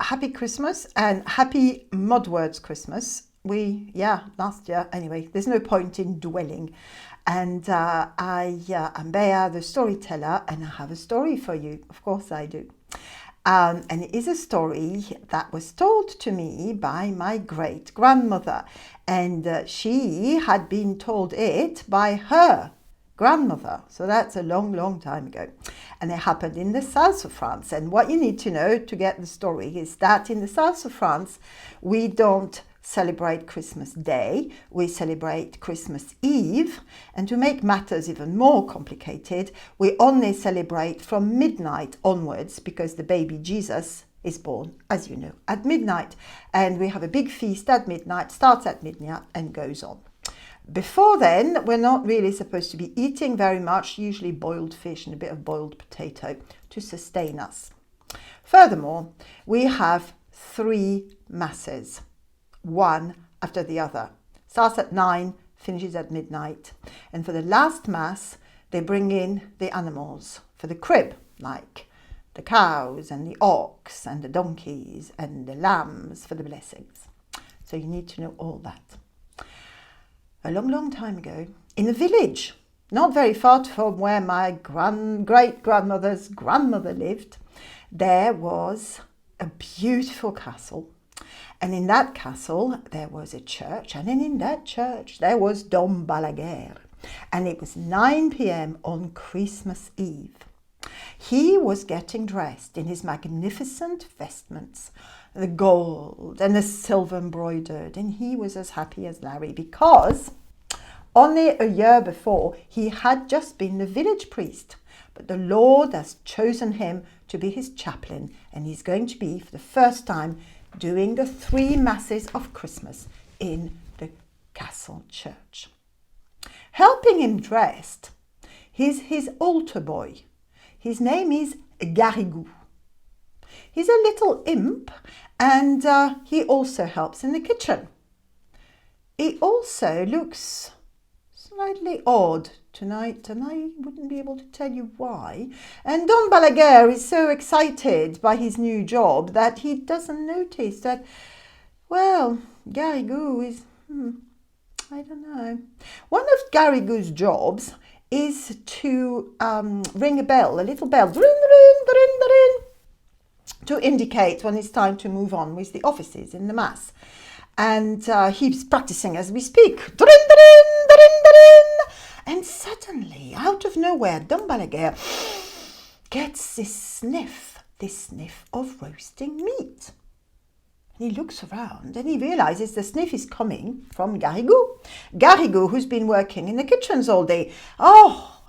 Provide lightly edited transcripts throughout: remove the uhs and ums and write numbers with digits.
happy Christmas and happy Mudwords Christmas. Last year, anyway, there's no point in dwelling. And I'm Bea, the storyteller, and I have a story for you. Of course I do. And it is a story that was told to me by my great-grandmother. And she had been told it by her grandmother. So that's a long, long time ago. And it happened in the south of France. And what you need to know to get the story is that in the south of France, we don't celebrate Christmas Day, we celebrate Christmas Eve. And to make matters even more complicated, we only celebrate from midnight onwards because the baby Jesus is born, as you know, at midnight. And we have a big feast at midnight, starts at midnight and goes on. Before then, we're not really supposed to be eating very much, usually boiled fish and a bit of boiled potato to sustain us. Furthermore, we have 3 masses, one after the other. Starts at 9, finishes at midnight. And for the last mass, they bring in the animals for the crib, like the cows and the ox and the donkeys and the lambs for the blessings. So you need to know all that. A long, long time ago, in a village, not very far from where my great-grandmother's grandmother lived, there was a beautiful castle. And in that castle, there was a church. And then in that church, there was Dom Balaguer. And it was 9 p.m. on Christmas Eve. He was getting dressed in his magnificent vestments, the gold and the silver embroidered, and he was as happy as Larry because only a year before he had just been the village priest, but the Lord has chosen him to be his chaplain, and he's going to be for the first time doing the 3 masses of Christmas in the castle church. Helping him dressed is his altar boy. His name is Garrigou. He's a little imp, and he also helps in the kitchen. He also looks slightly odd tonight, and I wouldn't be able to tell you why. And Don Balaguer is so excited by his new job that he doesn't notice that, well, Garrigou is, I don't know. One of Garrigou's jobs is to ring a bell, a little bell, to indicate when it's time to move on with the offices in the mass. And he's practicing as we speak. And suddenly, out of nowhere, Dom Balaguer gets this sniff of roasting meat. And he looks around and he realizes the sniff is coming from Garrigou. Garrigou, who's been working in the kitchens all day.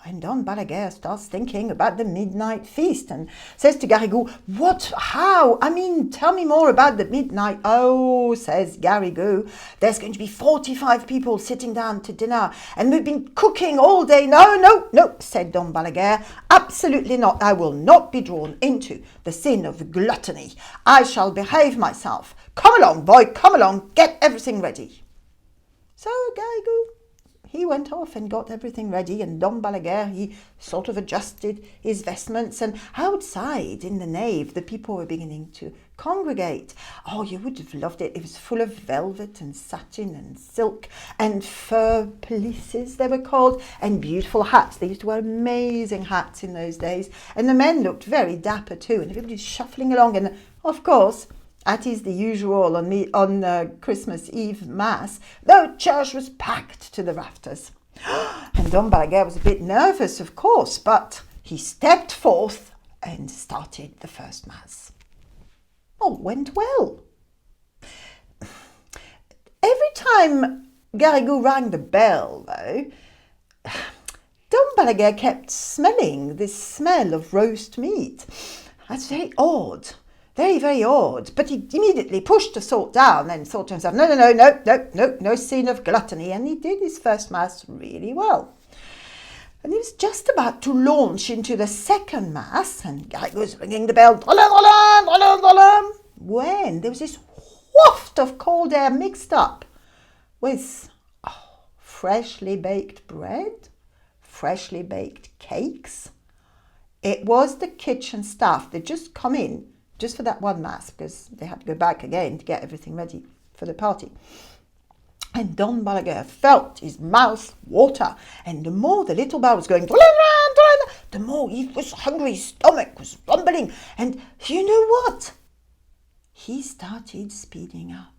And Don Balaguer starts thinking about the midnight feast and says to Garrigou, "What? How? Tell me more about the midnight." "Oh," says Garrigou, "there's going to be 45 people sitting down to dinner and we've been cooking all day." No, said Don Balaguer. "Absolutely not. I will not be drawn into the sin of gluttony. I shall behave myself. Come along, boy, come along. Get everything ready." So Garrigou, he went off and got everything ready, and Dom Balaguer, he sort of adjusted his vestments, and outside in the nave, the people were beginning to congregate. Oh, you would have loved it. It was full of velvet and satin and silk and fur pelisses, they were called, and beautiful hats. They used to wear amazing hats in those days, and the men looked very dapper too, and everybody's shuffling along, and of course, as is the usual on Christmas Eve Mass, the church was packed to the rafters. And Don Balaguer was a bit nervous, of course, but he stepped forth and started the first Mass. All went well. Every time Garrigou rang the bell, though, Don Balaguer kept smelling this smell of roast meat. That's very odd. Very, very odd. But he immediately pushed the salt down and thought to himself, no sin of gluttony. And he did his first Mass really well. And he was just about to launch into the second Mass, and Garrigou was ringing the bell, when there was this waft of cold air mixed up with freshly baked bread, freshly baked cakes. It was the kitchen staff. They'd just come in just for that one mass, because they had to go back again to get everything ready for the party. And Don Balaguer felt his mouth water, and the more the little bell was going, the more he was hungry, his stomach was rumbling, and you know what? He started speeding up.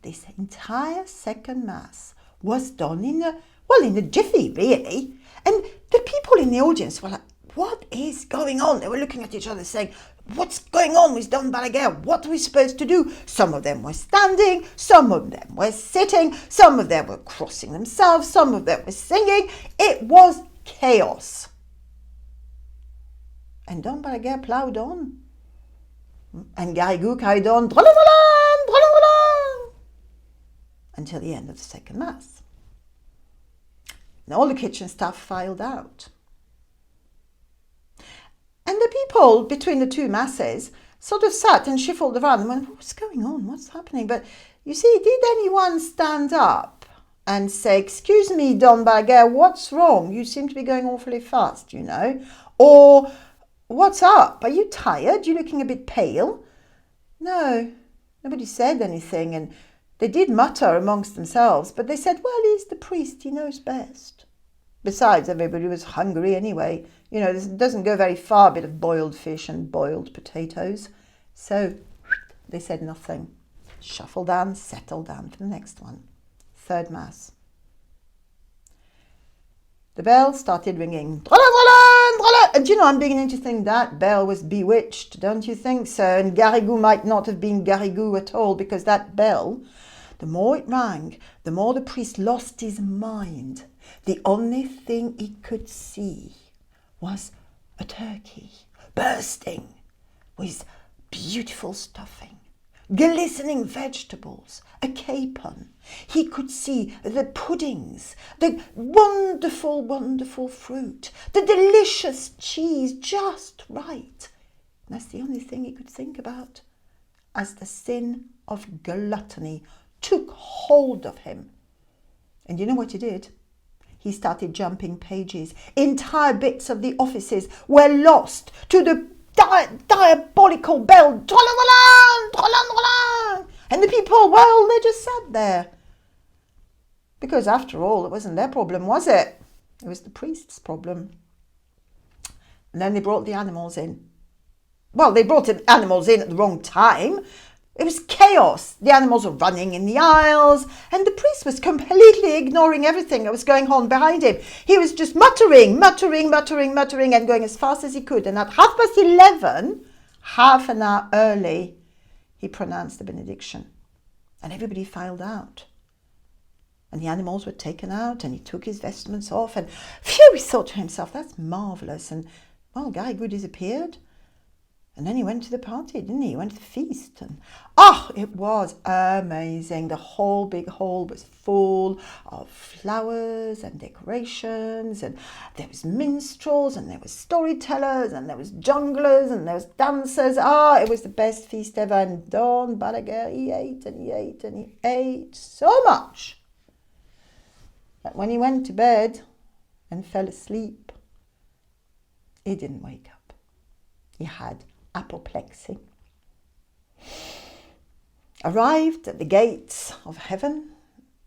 This entire second mass was done in a jiffy, really. And the people in the audience were like, what is going on? They were looking at each other saying, what's going on with Don Balaguer? What are we supposed to do? Some of them were standing, some of them were sitting, some of them were crossing themselves, some of them were singing. It was chaos. And Don Balaguer ploughed on. And Garrigou carried on, until the end of the second mass. And all the kitchen staff filed out. And the people between the two masses sort of sat and shuffled around and went, what's going on? What's happening? But you see, did anyone stand up and say, excuse me, Don Balaguer, what's wrong? You seem to be going awfully fast, you know. Or, what's up? Are you tired? You're looking a bit pale. No, nobody said anything. And they did mutter amongst themselves, but they said, well, he's the priest, he knows best. Besides, everybody was hungry anyway. You know, this doesn't go very far, a bit of boiled fish and boiled potatoes. So they said nothing. Shuffled down, settled down for the next one. Third mass. The bell started ringing. And you know, I'm beginning to think that bell was bewitched, don't you think so? And Garrigou might not have been Garrigou at all, because that bell, the more it rang, the more the priest lost his mind. The only thing he could see was a turkey bursting with beautiful stuffing, glistening vegetables, a capon. He could see the puddings, the wonderful, wonderful fruit, the delicious cheese just right. And that's the only thing he could think about as the sin of gluttony took hold of him. And you know what he did? He started jumping pages. Entire bits of the offices were lost to the diabolical bell. And the people, well, they just sat there. Because after all, it wasn't their problem, was it? It was the priest's problem. And then they brought the animals in. Well, they brought the animals in at the wrong time. It was chaos. The animals were running in the aisles, and the priest was completely ignoring everything that was going on behind him. He was just muttering, and going as fast as he could. And at 11:30, half an hour early, he pronounced the benediction. And everybody filed out. And the animals were taken out, and he took his vestments off, and phew, he thought to himself, that's marvellous. And, well, Garrigou disappeared. And then he went to the party, didn't he? He went to the feast. And it was amazing. The whole big hall was full of flowers and decorations. And there was minstrels, and there was storytellers, and there was jonglers, and there was dancers. It was the best feast ever. And Don Balaguer, he ate and he ate and he ate so much that when he went to bed and fell asleep, he didn't wake up. He had apoplexy. Arrived at the gates of heaven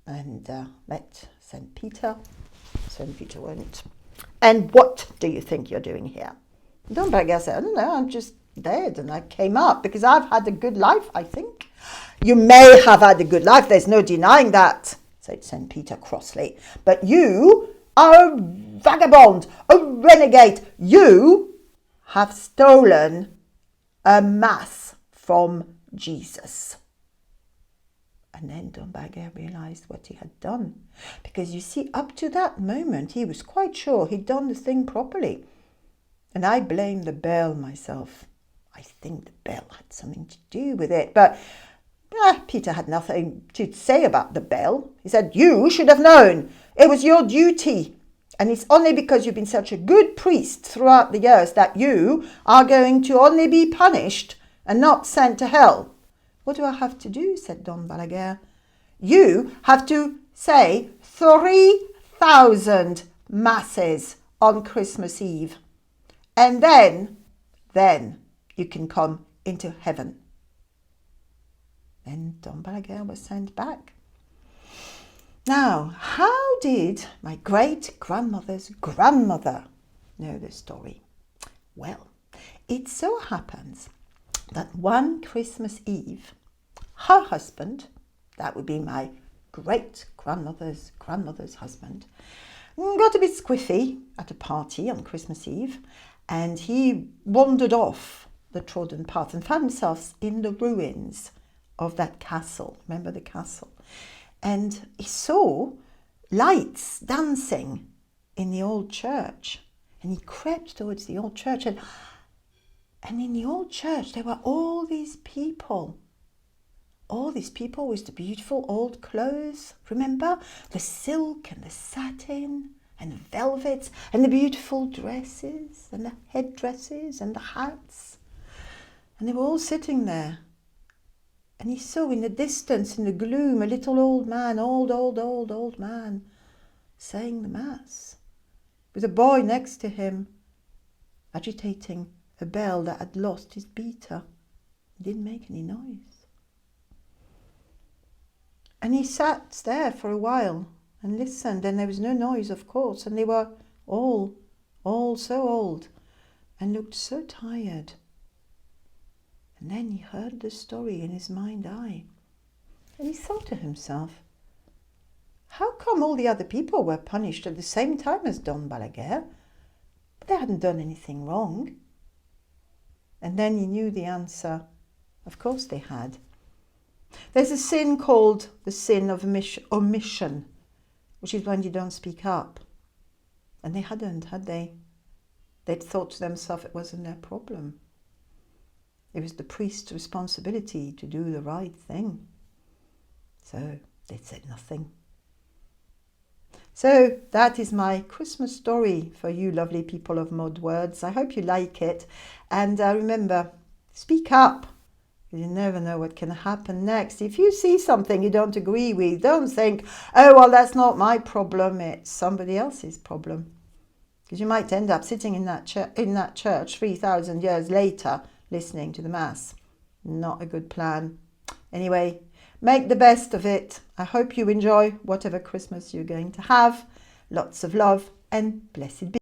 and met St. Peter. St. Peter went, and what do you think you're doing here? Don Balaguer said, I don't know, I'm just dead and I came up because I've had a good life, I think. You may have had a good life, there's no denying that, said St. Peter crossly, but you are a vagabond, a renegade. You have stolen a mass from Jesus. And then Don Balaguer realized what he had done. Because you see, up to that moment, he was quite sure he'd done the thing properly. And I blame the bell myself. I think the bell had something to do with it. But Peter had nothing to say about the bell. He said, you should have known. It was your duty. And it's only because you've been such a good priest throughout the years that you are going to only be punished and not sent to hell. What do I have to do? Said Don Balaguer. You have to say 3,000 masses on Christmas Eve. And then you can come into heaven. Then Don Balaguer was sent back. Now, how did my great-grandmother's grandmother know the story? Well, it so happens that one Christmas Eve, her husband, that would be my great-grandmother's grandmother's husband, got a bit squiffy at a party on Christmas Eve, and he wandered off the trodden path and found himself in the ruins of that castle. Remember the castle? And he saw lights dancing in the old church. And he crept towards the old church. And in the old church, there were all these people. All these people with the beautiful old clothes. Remember? The silk and the satin and the velvets and the beautiful dresses and the headdresses and the hats. And they were all sitting there. And he saw in the distance, in the gloom, a little old man, old man, saying the Mass, with a boy next to him, agitating a bell that had lost its beater. It didn't make any noise. And he sat there for a while and listened, and there was no noise, of course, and they were all so old and looked so tired. And then he heard the story in his mind's eye. And he thought to himself, how come all the other people were punished at the same time as Don Balaguer? But they hadn't done anything wrong. And then he knew the answer. Of course they had. There's a sin called the sin of omission, which is when you don't speak up. And they hadn't, had they? They'd thought to themselves it wasn't their problem. It was the priest's responsibility to do the right thing. So they said nothing. So that is my Christmas story for you lovely people of Mod Words. I hope you like it. And remember, speak up. You never know what can happen next. If you see something you don't agree with, don't think, oh, well, that's not my problem. It's somebody else's problem. Because you might end up sitting in that church 3,000 years later, listening to the Mass. Not a good plan. Anyway, make the best of it. I hope you enjoy whatever Christmas you're going to have. Lots of love and blessed be.